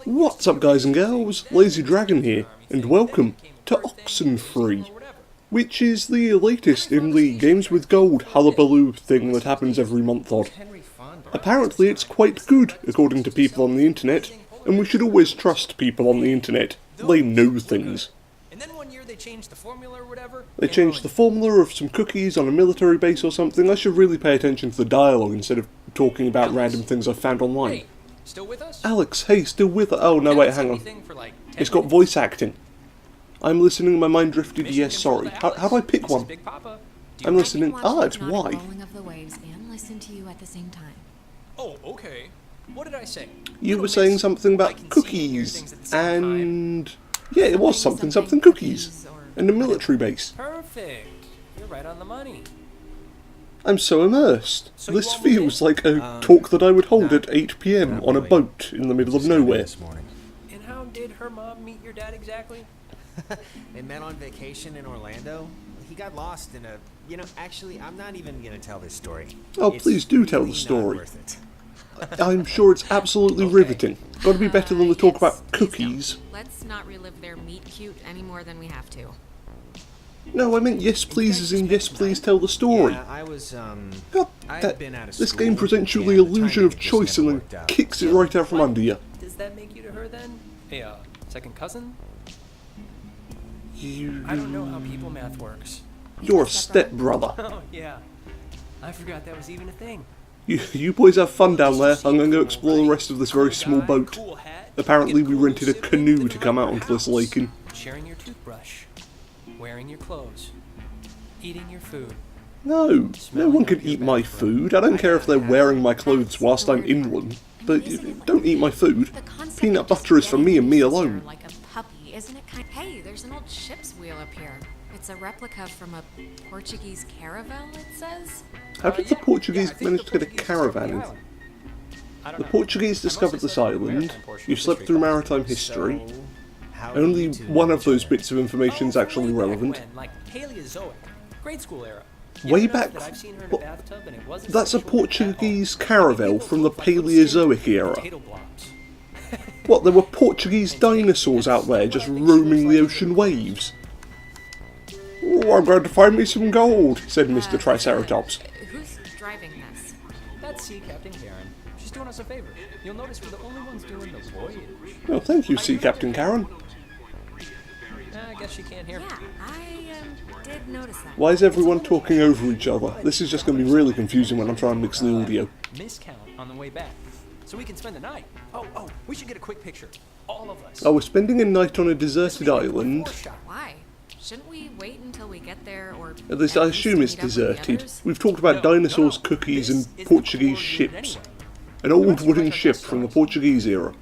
What's up guys and girls, Lazy Dragon here, and welcome to Oxenfree, which is the latest in the Games with Gold hullabaloo thing that happens every month odd. Apparently it's quite good, according to people on the internet, and we should always trust people on the internet. They know things. They changed the formula of some cookies on a military base or something. I should really pay attention to the dialogue instead of talking about random things I've found online. Still with us? Alex, hey, still with us? Oh, no, wait, hang on. It's got voice acting. I'm listening, my mind drifted, yes, sorry. How do I pick one? I'm listening. Ah, it's Y. Oh, okay. What did I say? You were saying something about cookies, and... yeah, it was something cookies, and a military base. Perfect. You're right on the money. I'm so immersed. This feels like a talk that I would hold at 8 PM on a boat in the middle of nowhere. And how did her mom meet your dad exactly? They met on vacation in Orlando. He got lost in a... You know, actually, I'm not even going to tell this story. Oh, please do tell the story. I'm sure it's absolutely riveting. Gotta be better than the talk about cookies. Let's not relive their meet cute any more than we have to. No, I meant yes please as in yes please tell the story. Yeah, I was, God, this game presents you the illusion of choice and then kicks it right out from under you. Does that make you to her then? A second cousin? I don't know how people math works. You're a stepbrother. Oh, yeah. I forgot that was even a thing. You boys have fun down there. I'm going to go explore the rest of this very small boat. Apparently we rented a canoe to come out onto this lake in. Sharing your toothbrush. Wearing your clothes. Eating your food. No one can eat my food. I don't care if they're wearing my clothes whilst I'm in one. But don't eat my food. Peanut butter is for me and me alone. Like a puppy, isn't it? Hey, there's an old ship's wheel up here. It's a replica from a Portuguese caravel, it says. How did the Portuguese manage to get a caravan in? The Portuguese discovered this island. You slept through maritime history. Only one of those bits of information is actually relevant. Like Paleozoic, grade school era. Way back... That's a Portuguese caravel from the Paleozoic era. What, there were Portuguese dinosaurs out there just roaming the ocean waves? Oh, I'm going to find me some gold, said Mr. Triceratops. Who's driving this? That's Sea Captain Karen. She's doing us a favor. You'll notice we're the only ones doing the voyage. Oh, thank you, Sea Captain Karen. I guess she can't hear me. Yeah, I did notice that. Why is everyone talking over each other? This is just going to be really confusing when I'm trying to mix the audio. Miscount on the way back. So we can spend the night. Oh, we should get a quick picture. All of us. Oh, we're spending a night on a deserted island. Why? Shouldn't we wait until we get there, or... At least I assume it's deserted. We've talked about dinosaurs, cookies, and Portuguese ships. An old wooden ship from the Portuguese era.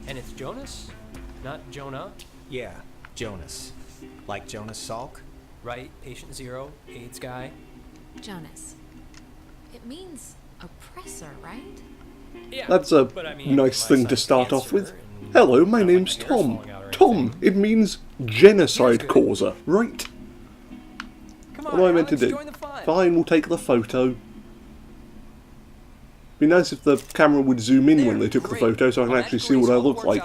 And it's Jonas? Not Jonah? Yeah, Jonas. Like Jonas Salk? Right, patient zero, AIDS guy. Jonas. It means oppressor, right? Yeah, That's a nice thing to start off with. Hello, my name's Tom. Tom, it means genocide causer, right? What am I meant to do? Fine, we'll take the photo. Be nice if the camera would zoom in when they took the photo so I can actually see what I look like.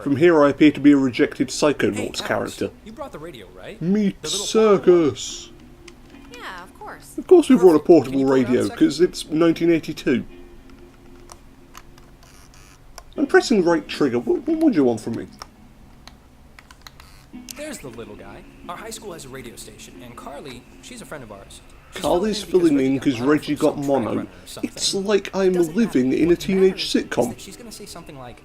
From here I appear to be a rejected Psychonauts character. You brought the radio, right? Meet Circus! Yeah, of course. Of course we brought a portable radio, because it's 1982. I'm pressing right trigger. What would you want from me? There's the little guy. Our high school has a radio station, and Carly, she's a friend of ours. Carly's filling in because Reggie got mono. It's like I'm living in a teenage sitcom. She's gonna say something like,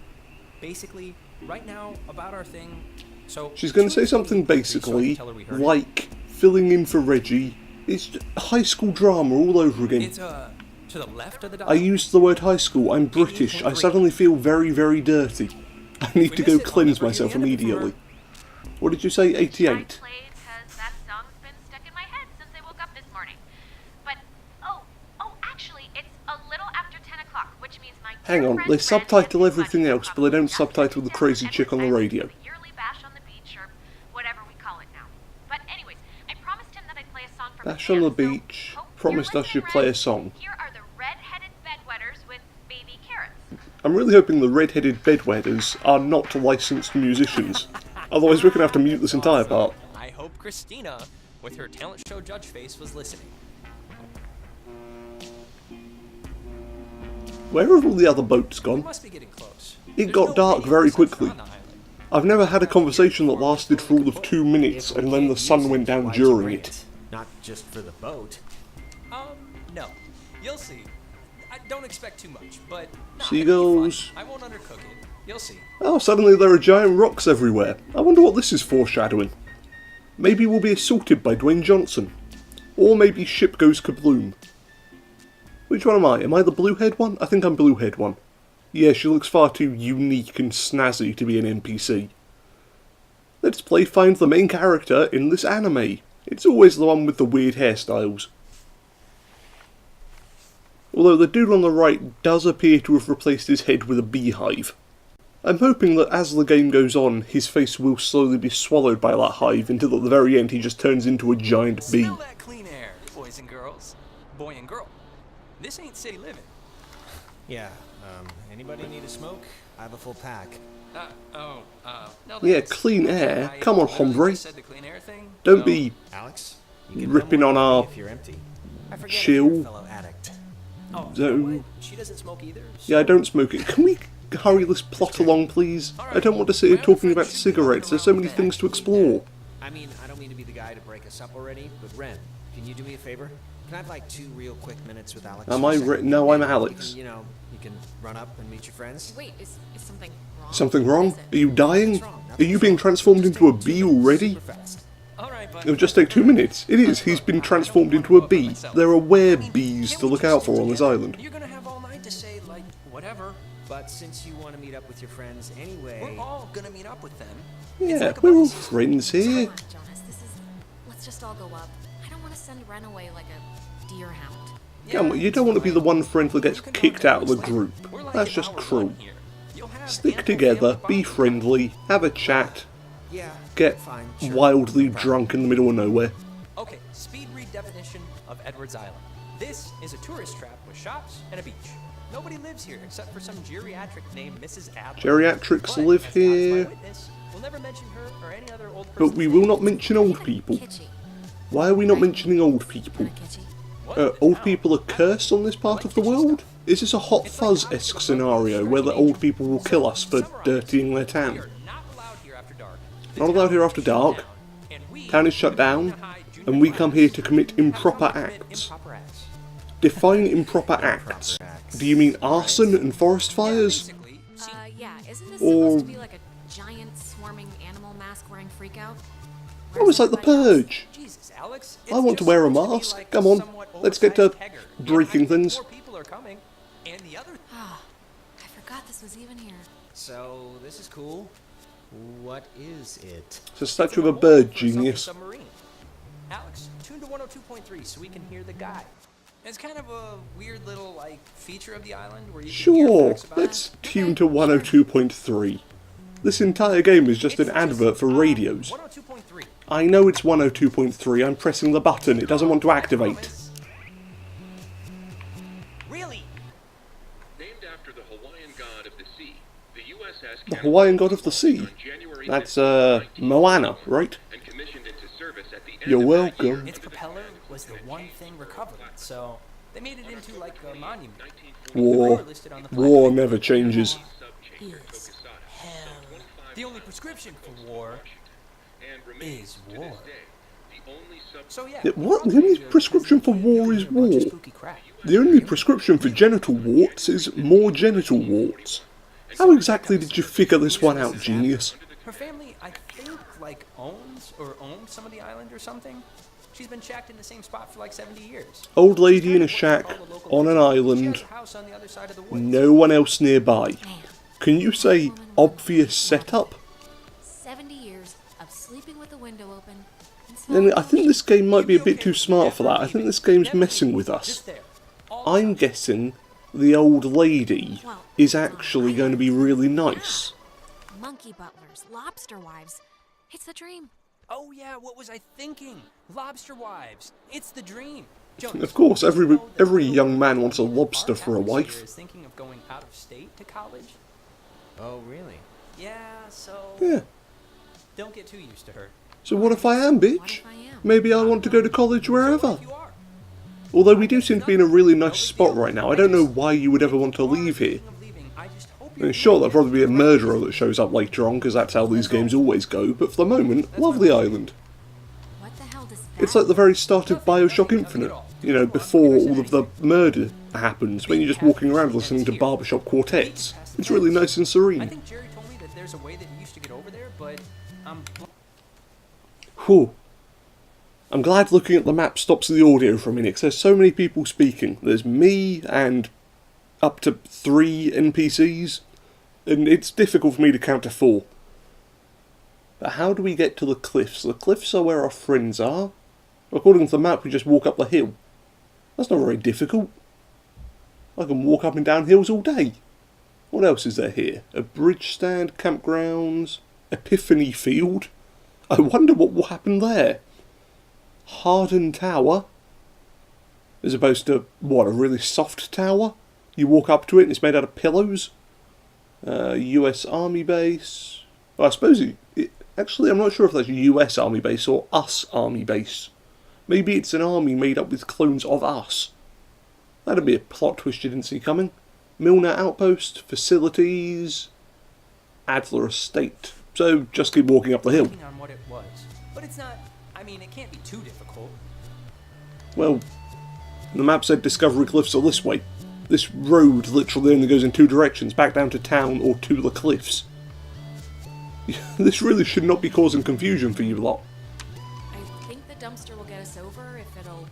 basically, right now, about our thing, so... She's going to say something basically, like, filling in for Reggie. It's high school drama all over again. It's, to the left of the dial. I used the word high school. I'm British. I suddenly feel very, very dirty. I need to go cleanse myself immediately. What did you say, 88? Hang on, they subtitle everything else, but they don't subtitle the crazy chick on the radio. Bash on the beach, promised us you'd play a song. Here are the red-headed bedwetters with baby carrots. I'm really hoping the red-headed bedwetters are not licensed musicians. Otherwise we're going to have to mute this entire part. I hope Christina, with her talent show judge face, was listening. Where have all the other boats We gone? must be getting close. It got dark very quickly. I've never had a conversation that lasted for all of 2 minutes and then the sun went down during it. Not just for the boat. No. You'll see. I don't expect too much, but Seagulls. I won't undercook it. You'll see. Oh, suddenly there are giant rocks everywhere. I wonder what this is foreshadowing. Maybe we'll be assaulted by Dwayne Johnson. Or maybe ship goes kabloom. Which one am I? Am I the blue-haired one? I think I'm blue-haired one. Yeah, she looks far too unique and snazzy to be an NPC. Let's play Find the Main Character in this anime. It's always the one with the weird hairstyles. Although the dude on the right does appear to have replaced his head with a beehive. I'm hoping that as the game goes on, his face will slowly be swallowed by that hive until at the very end he just turns into a giant bee. Smell that clean air, boys and girls. Boy and girl. This ain't city living. Yeah, anybody need a smoke? I have a full pack. No Yeah, thanks. clean air? Come on, I hombre. just said the clean air thing, Don't so- be Alex? You can ripping come on with me our if you're empty. I forget chill. if you're a fellow addict. Oh, So- what? She doesn't smoke either. Yeah, I don't smoke it. Can we hurry this plot along, please? I don't want to sit here talking about cigarettes. There's so many things to explore. I mean, I don't mean to be the guy to break us up already, but Ren, can you do me a favor? Can I have like 2 real quick minutes with Alex? Am for a I second? no, I'm You Alex. can, you can run up and meet your friends. Wait, is something wrong? Something What wrong? is Are it? you dying? What's wrong? Are you being transformed into a bee already? Super fast. All right, but It'll just take 2 minutes. It is. He's been transformed into a bee. There are were-bees to look out for on this island. You're gonna have all night to say, like, whatever. But since you want to meet up with your friends anyway, We're all gonna meet up with them. Yeah, we're all friends Come here. on, Jonas, let's just all go up. I don't want to send Ren away like a deer hound. Come on, you don't want to be the one friend that gets kicked out of the group. That's just cruel. Stick together, be friendly, have a chat, yeah, get fine, sure. wildly drunk in the middle of nowhere. Okay, speed read definition of Edwards Island. This is a tourist trap with shops and a beach. Nobody lives here except for some geriatric named Mrs. Adler. Geriatrics But, live as Alex, my here, witness, we'll never mention her or any other old but we will not person's mention old people. Kitschy. Why are we not mentioning old people? Kinda kitschy. What? Old people are cursed on this part of the world? Is this a Hot Fuzz-esque scenario where the old people will kill us for dirtying their We town? are not allowed here after dark. Not allowed here after dark. And we Town is shut down, and we come here to commit improper acts. Improper acts. Define improper acts. Do you mean arson and forest fires? Basically, see, Yeah, isn't this Or- supposed to be like a giant swarming animal mask wearing freakout? Oh, it's like the Purge. Jesus, Alex. I want to wear a mask. Come on, let's get to breaking things. More people are coming, and the other. Ah, I forgot this was even here. So this is cool. What is it? It's a statue of a bird for a sunken genius. submarine. Alex, tune to 102.3 so we can hear the guy. It's kind of a weird little like feature of the island where you can hear Sure, facts about let's tune to 102.3. This entire game is just an advert for radios. 102.3. I know it's 102.3, I'm pressing the button, it doesn't want to activate. Promise. Really? Named after the Hawaiian god of the sea, the USS The Hawaiian god of the sea? on January That's, 15th, Moana, right? and commissioned into service at the end You're of that year welcome. Its propeller was the one thing recovered, so they made it into like a monument. War. Listed on the flag. War never changes. subchamber Is Tokusatsu. hell. The only prescription for war And remains is to war. this day the only sub So yeah. Yeah, what? The only prescription for war is war. Spooky crap. The only prescription for genital warts is more genital warts. How exactly did you figure this one out, genius? Her family, I think, like owns or owned some of the island or something. She's been shacked in the same spot for like 70 years. Old lady in a shack on an She island, has a house on the other side of the woods. no one else nearby. Man, Can you say obvious setup? 70 years of sleeping with the window open. And Then I smelling think this game might be a bit too smart for that. I think this game's messing with us. Just there. All the I'm time. guessing the old lady is actually going to be really nice. monkey butlers, lobster wives. It's the dream. Oh yeah, what was I thinking? Lobster wives. It's the dream. Jonas, Of course, you know that every the young man wants a little lobster art for a atmosphere wife. is thinking of going out of state to college. Oh, really? Yeah, so Yeah. don't get too used to her. So what if I am, What bitch? if I am? Maybe I want to go to college So what wherever. if you are? Although we do seem to be in a really nice spot right now. I don't know why you would ever want to leave here. And sure, there'll probably be a murderer that shows up later on, because that's how these games always go, but for the moment, lovely island. What the hell does that It's like the very start of Bioshock Infinite. You know, before all of the murder happens, when you're just walking around listening to barbershop quartets. It's really nice and I serene. think Jerry told me that there's a way that he used to get over there, but Whew. I'm glad looking at the map stops the audio for a minute, because there's so many people speaking. There's me and up to 3 NPCs, and it's difficult for me to count to 4. But how do we get to the cliffs? The cliffs are where our friends are. According to the map, we just walk up the hill. That's not very difficult. I can walk up and down hills all day. What else is there here? A bridge stand, campgrounds, Epiphany Field. I wonder what will happen there. Hardened Tower. As opposed to, what, a really soft tower? You walk up to it and it's made out of pillows. US Army Base. Well, I suppose actually, I'm not sure if that's US Army Base or US Army Base. Maybe it's an army made up with clones of us. That'd be a plot twist you didn't see coming. Milner Outpost, facilities, Adler Estate. So just keep walking up the hill. working on what it was. But it's not, I mean, it can't be too difficult. Well, the map said Discovery Cliffs are this way. This road literally only goes in 2 directions, back down to town or to the cliffs. This really should not be causing confusion for you lot. I think the dumpster will get us over if it'll...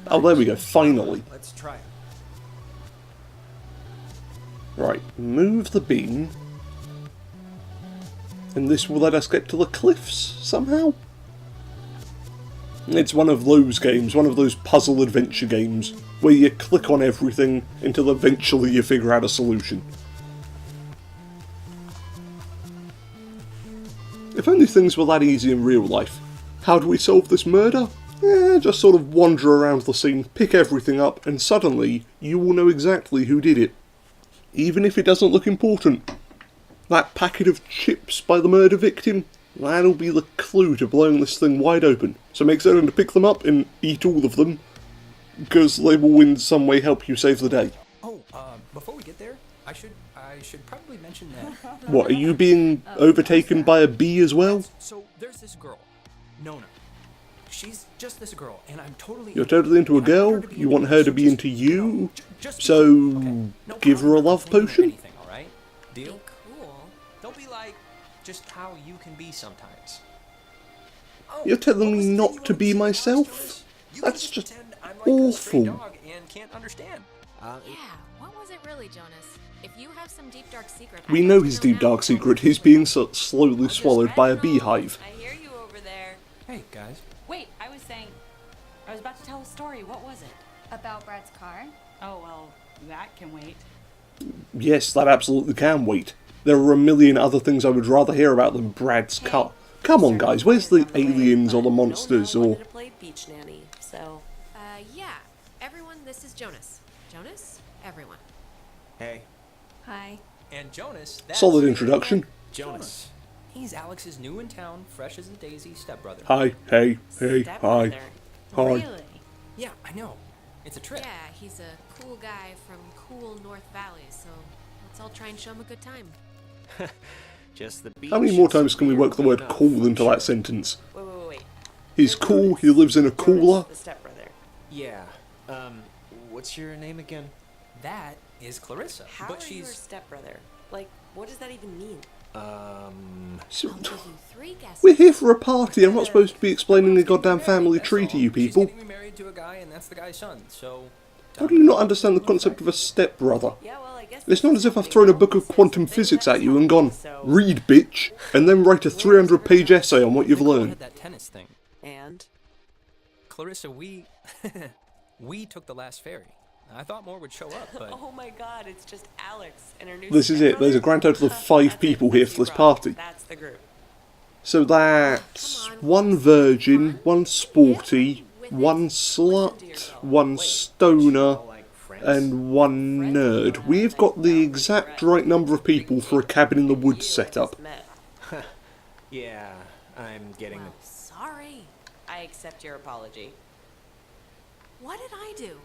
Oh, there we go, finally. Let's try it. Right, move the beam. And this will let us get to the cliffs, somehow? It's one of those games, one of those puzzle adventure games, where you click on everything until eventually you figure out a solution. If only things were that easy in real life. How do we solve this murder? Just sort of wander around the scene, pick everything up, and suddenly you will know exactly who did it. Even if it doesn't look important. That packet of chips by the murder victim, that'll be the clue to blowing this thing wide open. So make certain to pick them up and eat all of them, because they will in some way help you save the day. Oh, before we get there, I should probably mention that. What, are you being overtaken by a bee as well? So there's this girl, Nona. She's just this girl, and I'm totally. You're totally into a and I want her girl? to be You into want me, her to so be just, into you know, you? just be So, cool, okay? No give her a problem love complaining or potion? anything, all right? Deal? Be cool. Don't be like just how you can be sometimes. Oh, You're telling what me was the not thing you to wanted be say, myself? Alex? You can That's just pretend I'm like a stray awful. dog and can't understand. Yeah, what was it really, Jonas? If you have some deep dark secret... We I'd know like to his deep now. dark secret, he's being slowly swallowed by a beehive. I hear you over there. Hey guys. Wait, I was about to tell a story. What was it? About Brad's car? Oh, well, that can wait. Yes, that absolutely can wait. There are a million other things I would rather hear about than Brad's car. Come on guys, where's the aliens or the monsters or... to play beach nanny, so Yeah. Everyone, this is Jonas. Jonas? Everyone. Hey, Hi. And Jonas, that's Solid introduction. Jonas. He's Alex's new in town, fresh as a daisy stepbrother. Hi, hey, hi. stepbrother. Hi. Really? Yeah, I know. It's a trip. Yeah, he's a cool guy from cool North Valley, so let's all try and show him a good time. Just the beach. How many more is times can we work the word enough, cool into I'm that sure. sentence? Wait. He's cool, he lives in a cooler. Jonas, the stepbrother. Yeah. What's your name again? That is Clarissa. How but are she's you her stepbrother? Like, what does that even mean? So- I'll give you 3 guesses. We're here for a party, I'm not supposed to be explaining the goddamn family tree to you people. She's getting married to a guy, and that's the guy's son. So How do you not understand the concept of a stepbrother? Yeah, well, I guess It's not as if I've thrown a book of quantum physics at you and gone, read bitch, and then write a 300-page essay on what you've They call it learned. that tennis thing. And Clarissa, we took the last ferry. I thought more would show up, but oh my God, it's just Alex and her new. This is it, there's a grand total of 5 people here for this party. That's the group. So that's one virgin, one sporty, one slut, one stoner, and one nerd. We've got the exact right number of people for a cabin in the woods setup. Yeah, I'm getting... Well, sorry. I accept your apology. What did I do?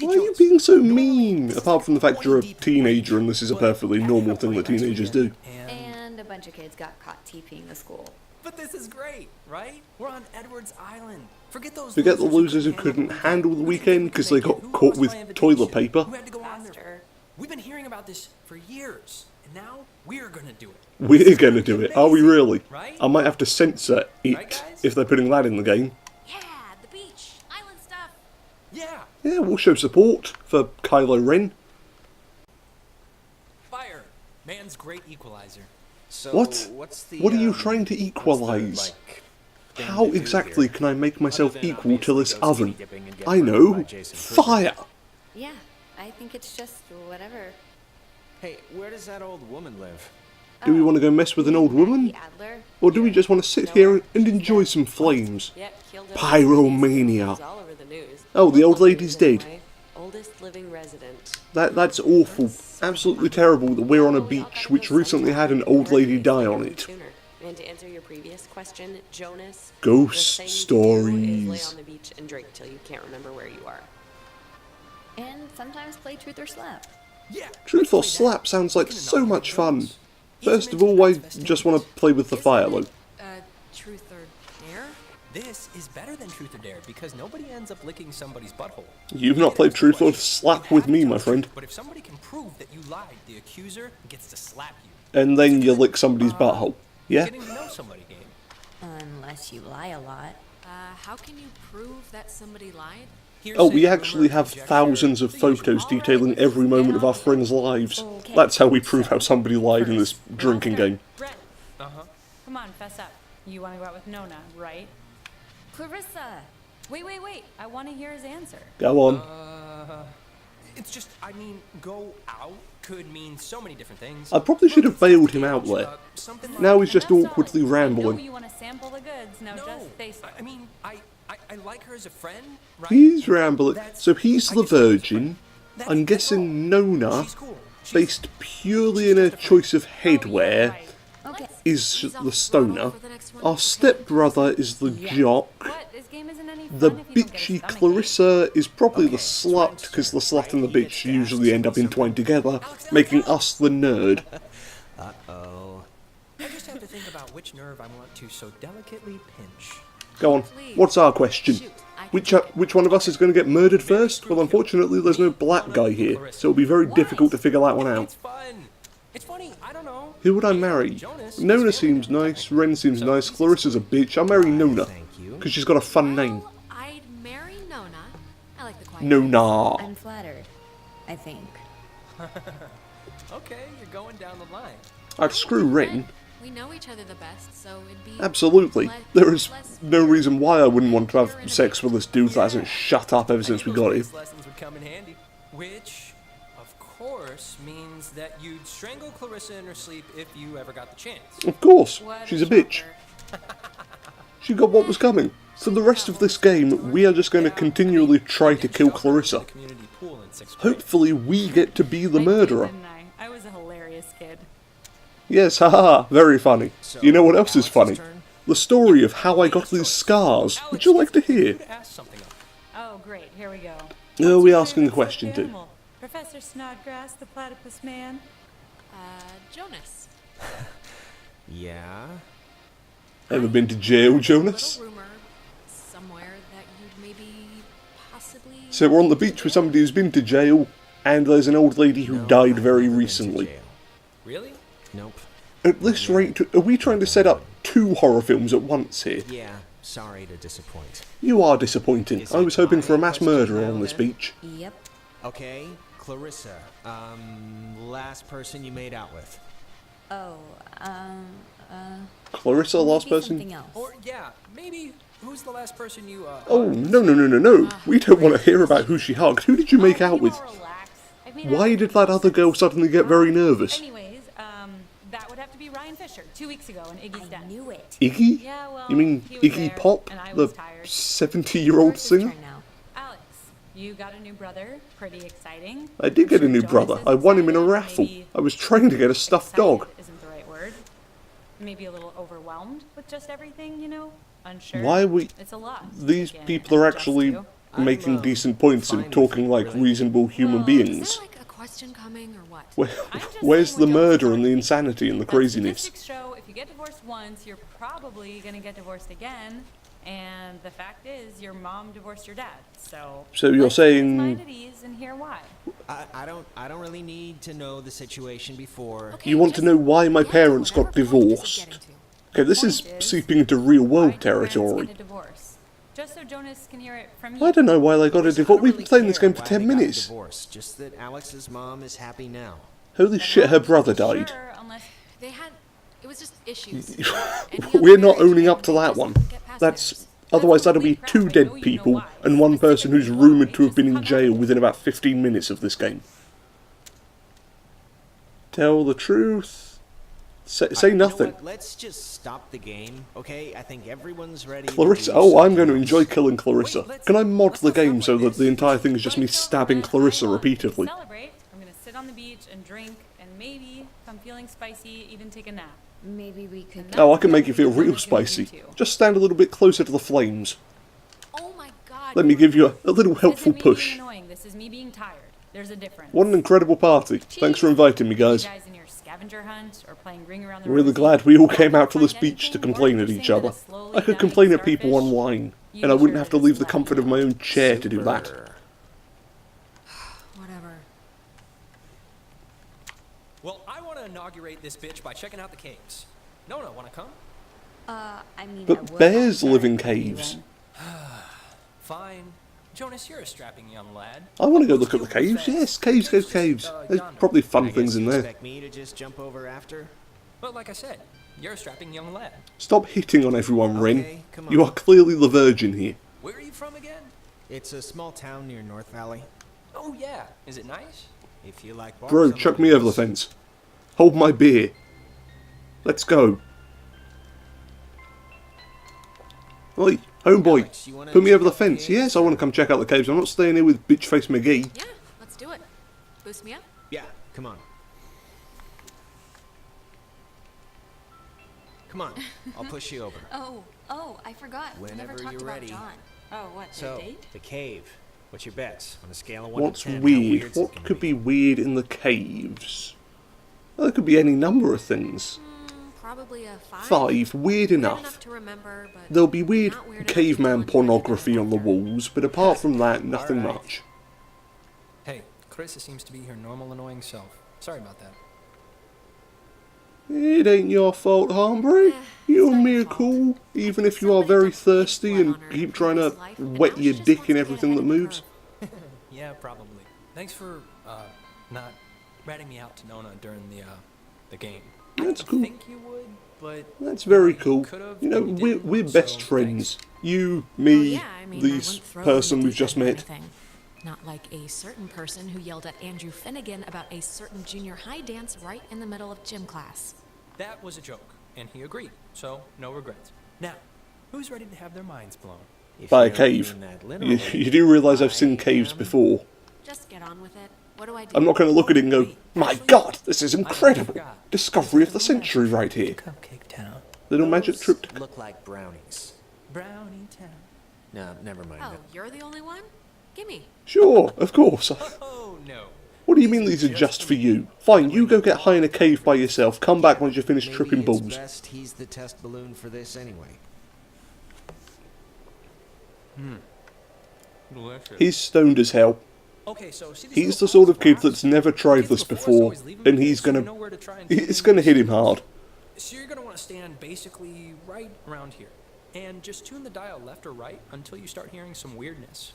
Why are you being so mean? Apart from the fact you're a teenager and this is a perfectly normal thing that teenagers do. And a bunch of kids got caught TPing the school. But this is great, right? We're on Edwards Island. Forget the losers who couldn't handle the weekend because they got caught with toilet paper. Who had to go on there. Faster. We've been hearing about this for years, and now we're gonna do it. We're gonna do it, are we really? I might have to censor it if they're putting that in the game. Yeah, the beach, island stuff. Yeah. Yeah, we'll show support for Kylo Ren. Fire, man's great equalizer. So, What? what's the, What are you trying to equalise? How exactly can I make myself equal to this oven? I know, fire! Yeah, I think it's just whatever. Hey, where does that old woman live? Do we want to go mess with an old woman? Adler. Or do we just want to sit here and enjoy some flames? Yep, killed Pyromania. It's all over the news. Oh, the old lady's dead. Oldest living resident. That's awful. Absolutely terrible that we're on a beach which recently had an old lady die on it. And to answer your previous question, Jonas, Ghost the thing to do is lay stories. on the beach and drink till you can't remember where you are. And sometimes play truth or slap. Yeah. Truth or slap sounds like so much fun. First of all, I just want to play with the fire, though. Truth or dare? This is better than Truth or Dare because nobody ends up licking somebody's butthole. You've not played Truth or Slap with me, my friend. But if somebody can prove that you lied, the accuser gets to slap you. And then you lick somebody's butthole. Yeah? Getting to know somebody game. Unless you lie a lot. How can you prove that somebody lied? Oh, we actually have thousands of photos detailing every moment of our friends' lives. That's how we prove how somebody lied in this drinking game. Brett, come on, fess up. You want to go out with Nona, right? Clarissa! Wait. I want to hear his answer. Go on. It's just, I mean, go out could mean so many different things. I probably should have bailed him out there. Now he's just awkwardly I know rambling. you want to sample the goods. Now just face it. I mean, I like her as a friend, right? He's rambling. So he's the virgin. I'm guessing Nona, She's cool. based purely in a choice of headwear, Okay. is the stoner. Our stepbrother is the jock. What? This game isn't any fun The if you don't get a bitchy stomach ache. Clarissa is probably the slut, because the slut and the bitch usually end up entwined together, making us the nerd. Uh-oh. I just have to think about which nerve I want to so delicately pinch. Go on, what's our question? Which one of us is going to get murdered first? Well, unfortunately, there's no black guy here, so it'll be very difficult to figure that one out. It's fun. It's funny. I don't know. Who would I marry? Nona seems nice, Ren seems nice, Clarissa's a bitch. I'll marry Nona, Thank you. because she's got a fun name. Well, I'd marry Nona. I like the quiet. Nona. I'm flattered. I think. Okay, you're going down the line. I'd screw Ren. We know each other the best, so it'd be Absolutely. There is no reason why I wouldn't want to have sex with this dude that hasn't shut up ever since we got him. These lessons would come in handy, which, of course, means that you'd strangle Clarissa in her sleep if you ever got the chance. Of course, What she's a bitch. shocker. She got what was coming. For the rest of this game, we are just going to continually try to kill Clarissa. Community pool in 6th grade. Hopefully we get to be the murderer. Didn't I? I was a hilarious kid. Yes, haha, very funny. So, You know what else is Alex's funny? turn? The story of how I got these scars. Would you like to hear? You'd ask something of Oh, great. Here we go. Are What's we your asking a favorite question stuffed too? animal? Professor Snodgrass, the platypus man. Jonas. Yeah? Ever been to jail, Jonas? Little rumor somewhere that you'd maybe possibly. So we're on the beach with somebody who's been to jail, and there's an old lady who died I've very never been to recently. jail. Really? Nope. At this rate, are we trying to set up 2 horror films at once here? Yeah, sorry to disappoint. You are disappointing. Is I it was hoping for a mass my murderer question on now, this then? beach. Yep. Okay, Clarissa, last person you made out with. Oh, Clarissa, last maybe person? something else. Or, yeah, maybe, who's the last person you, Oh, no. We don't want to hear about who she hugged. Who did you make out with? Relax. I've made Why out did that other girl suddenly get very nervous? Anyways, that would have to be see Ryan Fisher 2 weeks ago in Iggy's den. I knew it. Iggy? Yeah, well, You mean he was Iggy there, Pop, and I the was tired. 70-year-old It's singer? turn now. Alex, you got a new brother. Pretty exciting. I did get a I'm new sure brother. Jonas I is won him in a excited, raffle. maybe I was trying to get a stuffed excited dog. isn't the right word. Maybe a little overwhelmed with just everything, you know? Unsure. Why are we... It's a lot. to These take in people are and adjust actually to. making decent points fine and with talking it, like really. reasonable human Well, is beings. Is there like a question coming or what? Where, I'm just where's saying the what Jonas murder and told the me. insanity and the But craziness? statistics show if you get divorced once, you're probably gonna get divorced again. And the fact is, your mom divorced your dad. So you're let's keep his saying- mind at ease and hear why. I don't really need to know the situation before. Okay, You want to just know why my get to parents whatever got point this is divorced? getting to. Okay, this is Point is, seeping into real-world Why'd your parents territory. get a divorce? Just so Jonas can hear it from you. I don't know why they got a I divorce. don't We've really been playing this care game for why 10 they got a minutes. divorce, just that Alex's mom is happy now. Holy shit, her brother died. Sure, unless They had, it was just issues. We're not owning up to that one. That's... Otherwise that'll be That's 2 what we dead know people why. and one person who's Specifically rumoured why, to have been in just jail come within about 15 minutes of this game. Tell the truth. Say You know nothing. what? Let's just stop the game, okay? I think everyone's ready. to Clarissa. do Oh, I'm going to something enjoy else. killing Clarissa. Wait, let's- Can I mod let's the not start game so like that this. the entire thing is just me Right, so stabbing then Clarissa I want to repeatedly? Celebrate. I'm gonna sit on the beach and drink, and maybe, if I'm feeling spicy, even take a nap. Maybe we could. Oh, I can make you feel real spicy. Just stand a little bit closer to the flames. Oh my god. Let me give you a little This helpful isn't me push. being annoying. This is me being tired. There's a difference. What an incredible party. Thanks for inviting me, guys. You guys in your scavenger hunt or playing ring around the I'm really rosy. glad we all came out to this Find beach to anything complain more at each interesting than other. a slowly I could dying complain at people starfish? online, You and I be wouldn't sure have to to leave just the let comfort me of my know. own chair to do that. Super. Whatever. Well, I want to inaugurate this bitch by checking out the caves. Nona, want to come? I mean, I But would bears have live in to, caves. Fine. Jonas, you're a strapping young lad. I want to go Let's look at deal the with caves. that. Yes, caves, caves, just, caves. There's yonder. probably I fun guess things in you there. expect me to just jump over after? But like I said, you're a strapping young lad. Stop hitting on everyone, Rin. Okay, come You on. are clearly the virgin here. Where are you from again? It's a small town near North Valley. Oh yeah. Is it nice? If you like bars, Bro, I'm chuck a me over the booze. fence. Hold my beer. Let's go. Oi, homeboy, Alex, you wanna put me check over the out the fence. caves? Yes, I want to come check out the caves. I'm not staying here with bitch-face McGee. Yeah, let's do it. Boost me up. Yeah, come on. Come on, I'll push you over. Oh, I forgot. We Whenever never talked you're about ready. John. Oh, what? So, a date? the cave. What's your bets? On a scale of 1 What's to 10, how weird? weird's it What gonna could be weird in the caves? Well, there could be any number of things. Probably a 5. 5, weird Weird enough. enough to remember, but There'll be weird not weird enough to caveman go into pornography the on the walls, but apart from that, nothing Alright. much. Hey, Clarissa seems to be her normal annoying self. Sorry about that. It ain't your fault, hombre. You and me are cool, even if you are very thirsty and keep trying to wet your dick in everything that moves. Yeah, probably. Thanks for not ratting me out to Nona during the game. That's I cool. think you would, but That's very you cool. could've, You know, but you we're didn't, best so friends. thanks. You, Well, me, yeah, I mean, I this wouldn't throw you in person the we've deep just end or met. anything. Not like a certain person who yelled at Andrew Finnegan about a certain junior high dance right in the middle of gym class. That was a joke, and he agreed, so no regrets. Now, who's ready to have their minds blown? If By a you don't cave. mean that You, literally, you do realise I've I seen caves am- before. Just get on with it. What do I do? I'm not going to look at it and go, my god, this is incredible. forgot. Discovery of the century right here. Cupcake Town. Little magic Those trip to... look like brownies. Brownie Town. No, never mind. Oh, you're the only one? Gimme. Sure, of course. Oh no. What do you mean these are just for you? Fine, you go get high in a cave by yourself. Come back once you finish Maybe tripping it's balls. best he's the test balloon for this anyway. Delicious. He's stoned as hell. Okay, so see these He's little the sort of pots kid rocks? that's never tried Kids this before us before, always leave 'em and here he's so you gonna... know where to try and do It's them. gonna hit him hard. So you're gonna want to stand basically right around here, and just tune the dial left or right until you start hearing some weirdness.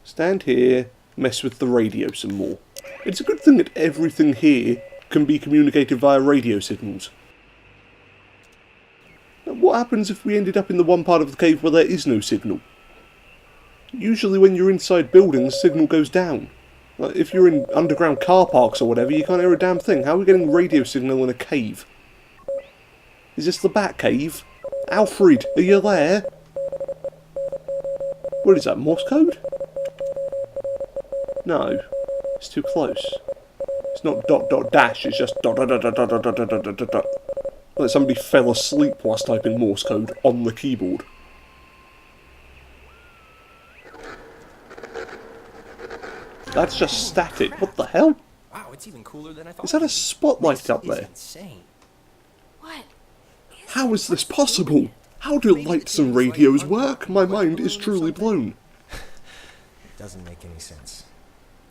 Stand here, mess with the radio some more. It's a good thing that everything here can be communicated via radio signals. Now, what happens if we ended up in the one part of the cave where there is no signal? Usually when you're inside buildings, signal goes down. Like, if you're in underground car parks or whatever, you can't hear a damn thing. How are we getting radio signal in a cave? Is this the Batcave? Alfred, are you there? What is that, Morse code? No, it's too close. It's not dot dot dash, it's just dot dot dot dot dot dot dot dot dot dot. Like somebody fell asleep whilst typing Morse code on the keyboard. That's just static. What the hell? Wow, it's even cooler than I thought. Is that a spotlight up there? Insane. What? How is this possible? How do lights and radios work? My mind is truly blown. Doesn't make any sense.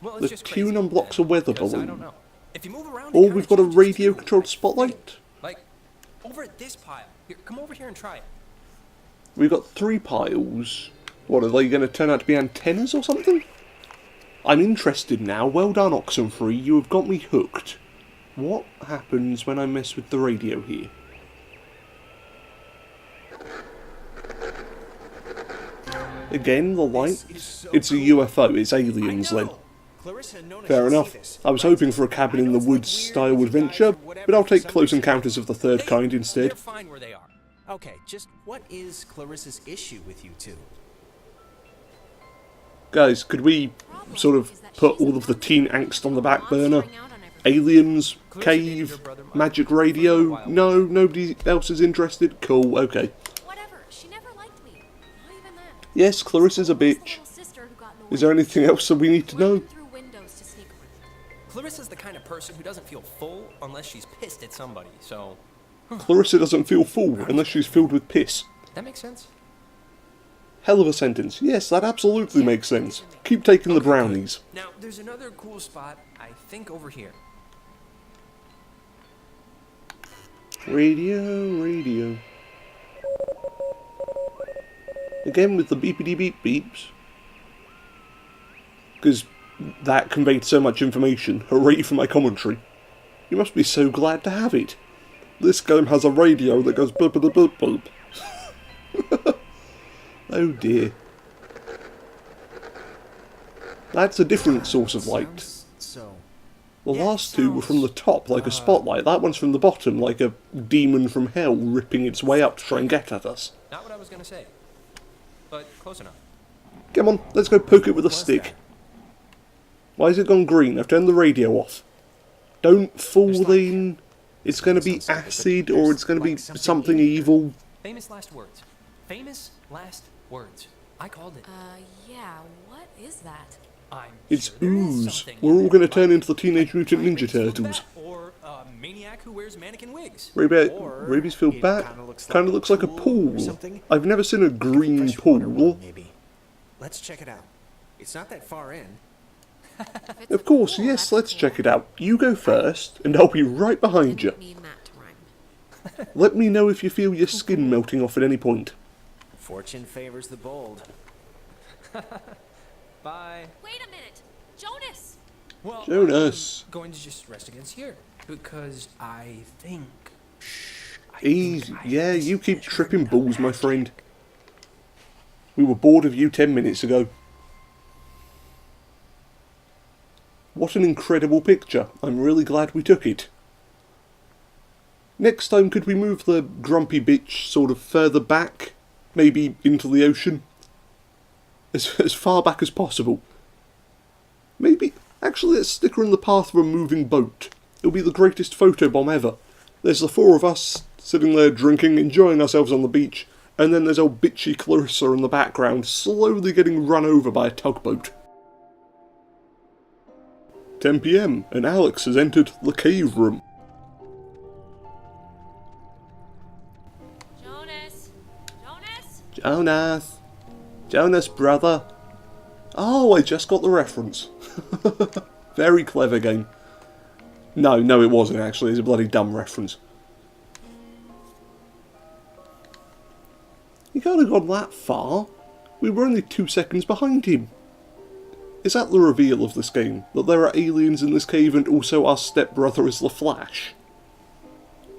Well, it's The just tune crazy, unblocks a weather because I don't balloon. know. If you move around, Or it we've kinda got a changes radio-controlled too. spotlight. Like over at this pile. Here, come over here and try it. We've got 3 piles. What, are they going to turn out to be antennas or something? I'm interested now. Well done, Oxenfree. You have got me hooked. What happens when I mess with the radio here? Again, the light. It's a UFO. It's aliens then. Fair enough. I was hoping for a cabin in the woods style adventure, but I'll take Close Encounters of the Third Kind instead. They're fine where they are. Okay, just what is Clarissa's issue with you two? Guys, could we sort of put all of the teen angst on the back burner? Aliens, cave, magic radio? No, nobody else is interested? Cool, okay. Whatever. She never liked me. Not even that. Yes, Clarissa's a bitch. Is there anything else that we need to know? Through windows to sneak around. Clarissa's the kind of person who doesn't feel full unless she's pissed at somebody, so Clarissa doesn't feel full unless she's filled with piss. that makes sense. Hell of a sentence. Yes, that absolutely makes sense. Keep taking the brownies. Now, there's another cool spot, I think over here. Radio, radio. Again with the beepity beep beeps. Because that conveyed so much information. Hooray for my commentary. You must be so glad to have it. This game has a radio that goes boop boop boop boop. Oh dear. That's a different source of light. So, The last two were from the top, like a spotlight. That one's from the bottom, like a demon from hell ripping its way up to try and get at us. Not what I was gonna say, but close enough. Come on, let's go poke it with a stick. Why has it gone green? I've turned the radio off. Don't fall in. It's going to be acid, or it's going to be something evil. Famous last words. Famous last words. I called it. Yeah, what is that? I'm It's sure there is ooze. something We're in all there. going to turn into the Teenage Mutant Might Ninja be filled Turtles. bat, or a maniac who wears mannequin wigs. Raby's filled back. Kind of looks like a pool. I've never seen a green pool. maybe. Let's check it out. It's not that far in. Of course, yes, let's check it out. You go first, and I'll be right behind you. Didn't mean that to rhyme. Let me know if you feel your skin melting off at any point. Fortune favors the bold. Bye. Wait a minute! Jonas! Well, Jonas. I'm going to just rest against here because I think. Easy. Yeah, you keep tripping balls, my friend. We were bored of you 10 minutes ago. What an incredible picture. I'm really glad we took it. Next time, could we move the grumpy bitch sort of further back? Maybe into the ocean? As far back as possible. Maybe... Actually, let's stick her in the path of a moving boat. It'll be the greatest photobomb ever. There's the 4 of us, sitting there drinking, enjoying ourselves on the beach, and then there's old bitchy Clarissa in the background, slowly getting run over by a tugboat. 10 PM, and Alex has entered the cave room. Jonas! Jonas! Jonas! Jonas, brother! Oh, I just got the reference. Very clever game. No, it wasn't actually. It's a bloody dumb reference. He can't have gone that far. We were only 2 seconds behind him. Is that the reveal of this game? That there are aliens in this cave and also our stepbrother is the Flash?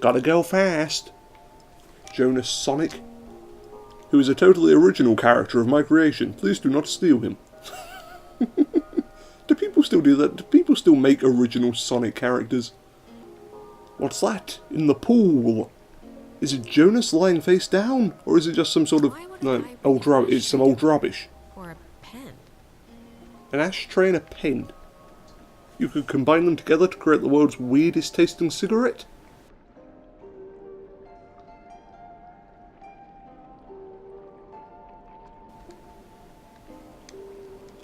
Gotta go fast. Jonas Sonic, who is a totally original character of my creation. Please do not steal him. Do people still do that? Do people still make original Sonic characters? What's that? In the pool? Is it Jonas lying face down? Or is it just some sort of, Why would a no, guy old bring rubbish? It's some old rubbish. Or a pen. An ashtray and a pen. You could combine them together to create the world's weirdest tasting cigarette?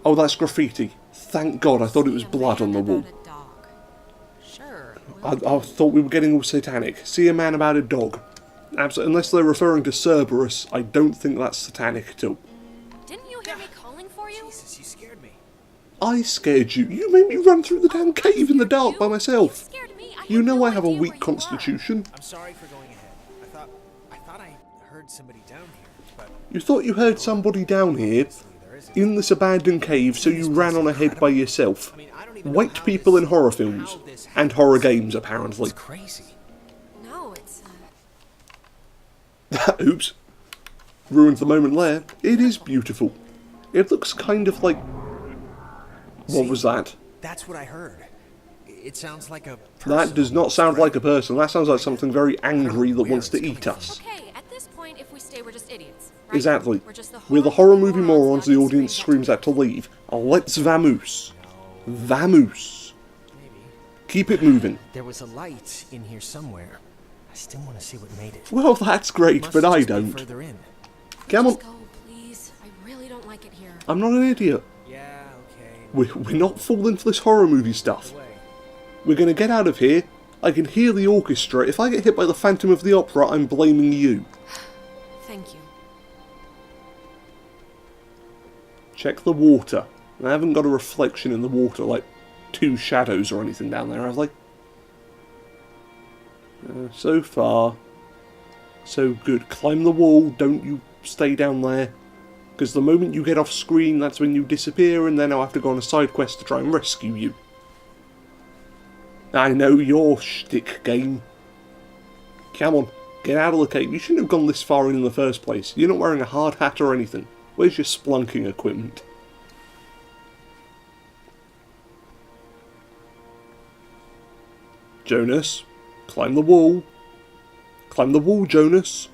Oh, that's graffiti. Thank God, I thought it was See a blood on man the wall. about a dog. Sure. I thought we were getting all satanic. See a man about a dog. Unless they're referring to Cerberus, I don't think that's satanic at all. Didn't you hear me calling for you? Jesus, you scared me. I scared you. You made me run through the damn cave in the dark by You myself. scared me. You had know no I have a idea weak where you were. constitution. I'm sorry for going ahead. I thought I heard somebody down here, but You thought you heard somebody down here there isn't. in this abandoned cave, so you ran on ahead by yourself. I mean, I don't even know White how people this- in horror films how this and happens. horror games, apparently. It's crazy. No, it's Oops. Ruined the moment there. It is beautiful. It looks kind of like... What See? was that? That's what I heard. It sounds like a That person does not almost, sound right? like a person. That sounds like something very angry that where wants to it's eat coming us. okay. At this point, if we stay, we're just idiots. Right? Exactly. We're The horror movie morons morons the that audience screams at to leave. Let's vamoose. Vamoose. Maybe. Keep it moving. There was a light in here somewhere. I still want to see what made it. Well, that's great, Must but I just be don't. Further in. Come on. Just go, please. I really don't like it here. I'm not an idiot. Yeah, okay. We're not falling for this horror movie stuff. Way. We're going to get out of here. I can hear the orchestra. If I get hit by the Phantom of the Opera, I'm blaming you. Thank you. Check the water. I haven't got a reflection in the water, like two shadows or anything down there, have I? So far, so good. Climb the wall, don't you stay down there. Because the moment you get off screen, that's when you disappear, and then I'll have to go on a side quest to try and rescue you. I know your shtick game. Come on, get out of the cave. You shouldn't have gone this far in the first place. You're not wearing a hard hat or anything. Where's your splunking equipment? Jonas, climb the wall. Climb the wall, Jonas.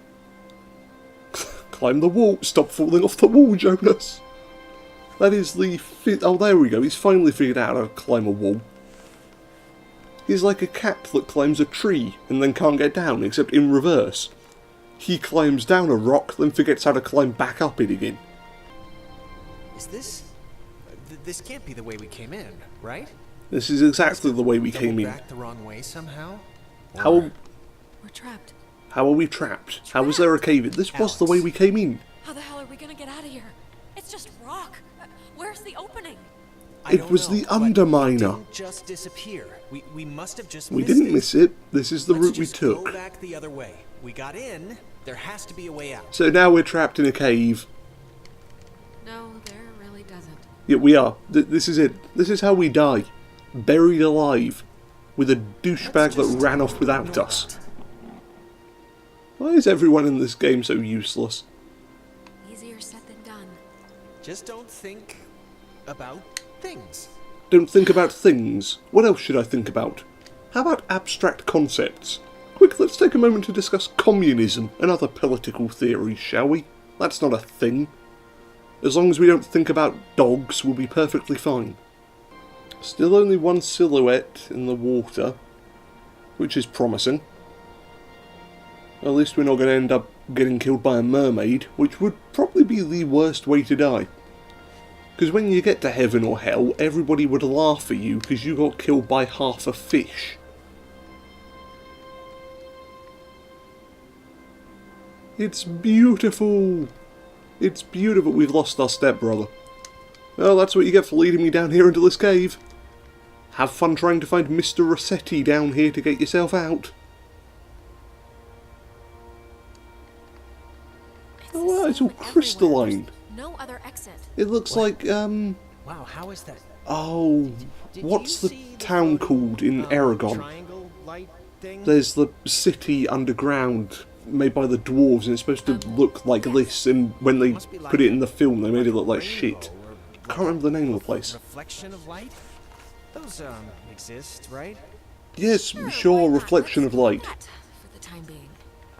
Climb the wall. Stop falling off the wall, Jonas. That is the... Oh, there we go. He's finally figured out how to climb a wall. He's like a cat that climbs a tree and then can't get down, except in reverse. He climbs down a rock, then forgets how to climb back up it again. Is this... This can't be the way we came in, right? This is exactly the way we came Doubled in. back the wrong way somehow? How We're trapped. are we trapped? How was there a cave in? This was the way we came in. How the hell are we gonna get out of here? It's just rock. Where's the opening? I It don't was know, the but it Underminer. didn't just disappear. We must have just We missed didn't miss it. This is the Let's route we just took. Go back the other way. We got in. There has to be a way out. So now we're trapped in a cave. No, there really doesn't. Yeah, we are. This is it. This is how we die. Buried alive. With a douchebag that ran off without us. Why is everyone in this game so useless? Easier said than done. Just don't think about things. Don't think about things. What else should I think about? How about abstract concepts? Quick, let's take a moment to discuss communism and other political theories, shall we? That's not a thing. As long as we don't think about dogs, we'll be perfectly fine. Still only one silhouette in the water, which is promising. At least we're not going to end up getting killed by a mermaid, which would probably be the worst way to die. Because when you get to heaven or hell, everybody would laugh at you because you got killed by half a fish. It's beautiful! It's beautiful. We've lost our stepbrother. Well, that's what you get for leading me down here into this cave. Have fun trying to find Mr. Rossetti down here to get yourself out. Oh, wow, it's all crystalline. No other exit. It looks like, Wow, how is that? oh, Did what's you the see town floating, called in Aragon? Triangle light thing? There's the city underground made by the dwarves, and it's supposed to look like this, and when they Must be like put it in the film, they made it look like rainbow shit. or Can't remember the name of the place. Reflection of light? Those exist, right? Yes, why sure, not? reflection Let's of do light. that for the time being.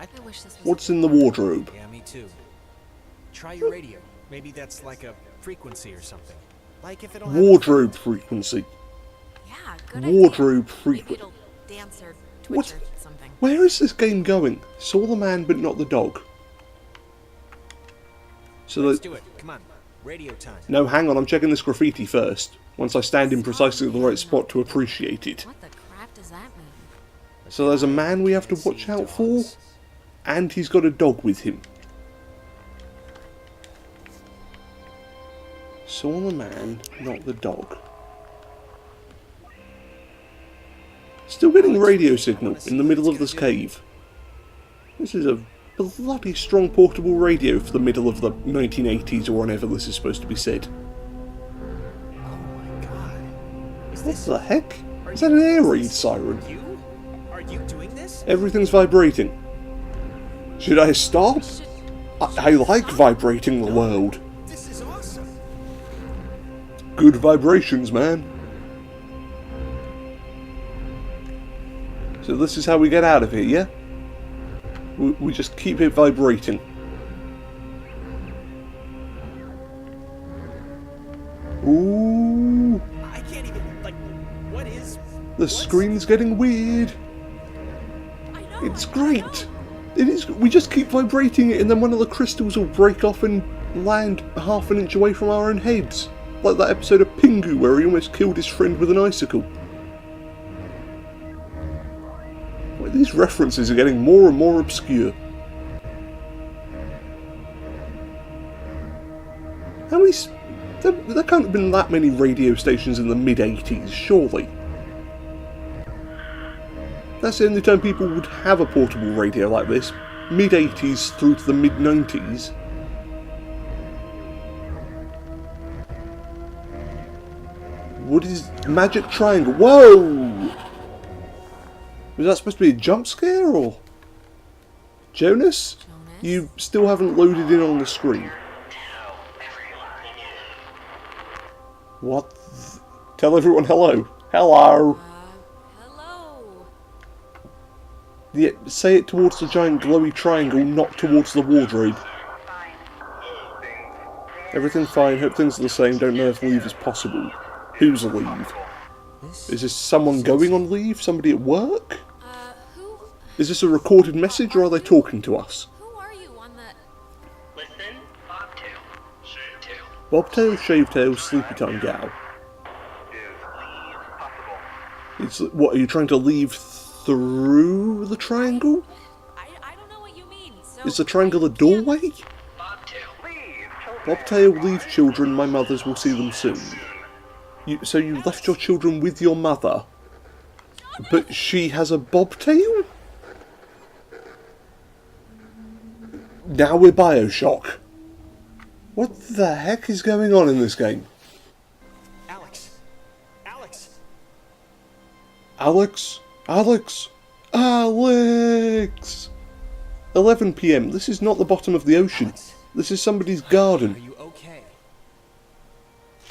I wish this was What's in the wardrobe? Yeah, me too. Try your radio. Maybe that's like a frequency or something. Like if it'll have Wardrobe frequency. Yeah, good Wardrobe idea. Maybe frequency. it'll dance or twitch What? or something. Where is this game going? Saw the man but not the dog. So Let's that... do it. Come on. Radio time. No, hang on, I'm checking this graffiti first. Once I stand in precisely the right spot to appreciate it. What the crap does that mean? So there's a man we have to watch out for, and he's got a dog with him. Saw the man, not the dog. Still getting a radio signal in the middle of this cave. This is a bloody strong portable radio for the middle of the 1980s or whenever this is supposed to be said. Oh my god. Is What this the heck? Is that an air raid siren? you? Are you doing this? Everything's vibrating. Should I stop? I like vibrating the world. This is awesome. Good vibrations, man. So this is how we get out of here, yeah? We just keep it vibrating. Ooh, I can't even, like, what is... the screen's getting weird. I know. It's great. It is. We just keep vibrating it, and then one of the crystals will break off and land half an inch away from our own heads, like that episode of Pingu where he almost killed his friend with an icicle. Well, these references are getting more and more obscure. How many? There can't have been that many radio stations in the mid-80s, surely. That's the only time people would have a portable radio like this. Mid-80s through to the mid-90s. What is Magic Triangle? Whoa! Was that supposed to be a jump scare or? Jonas? You still haven't loaded in on the screen. What? Tell everyone hello. Hello! Hello. Yeah, say it towards the giant glowy triangle, not towards the wardrobe. Everything's fine, hope things are the same, don't know if leave is possible. Who's on leave? Is this someone going on leave? Somebody at work? Who Is this a recorded message or are they talking to us? are you on the... Listen, Bobtail, Shavetail. Bobtail, Shavetail, Sleepy Time Gal. It's, what, are you trying to leave through the triangle? I don't know what you mean, so... Is the triangle a doorway? Bobtail, leave. Bobtail, leave children, my mothers will see them soon. So you left your children with your mother, but she has a bobtail? Now we're Bioshock. What the heck is going on in this game? Alex. Alex. Alex? Alex? Alex! 11 PM. This is not the bottom of the ocean. This is somebody's Are garden. you okay?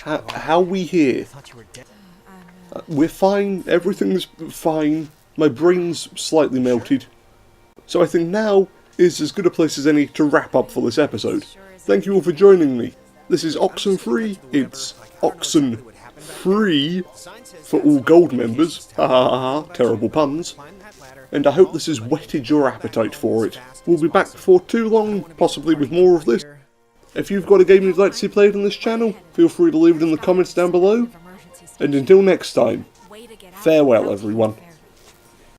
How we here? I thought you were dead. We're fine. Everything's fine. My brain's slightly melted. So I think now is as good a place as any to wrap up for this episode. Thank you all for joining me. This is Oxenfree. It's Oxenfree for all gold members. Ha ha ha ha. Terrible puns. And I hope this has whetted your appetite for it. We'll be back before too long, possibly with more of this. If you've got a game you'd like to see played on this channel, feel free to leave it in the comments down below. And until next time, farewell everyone.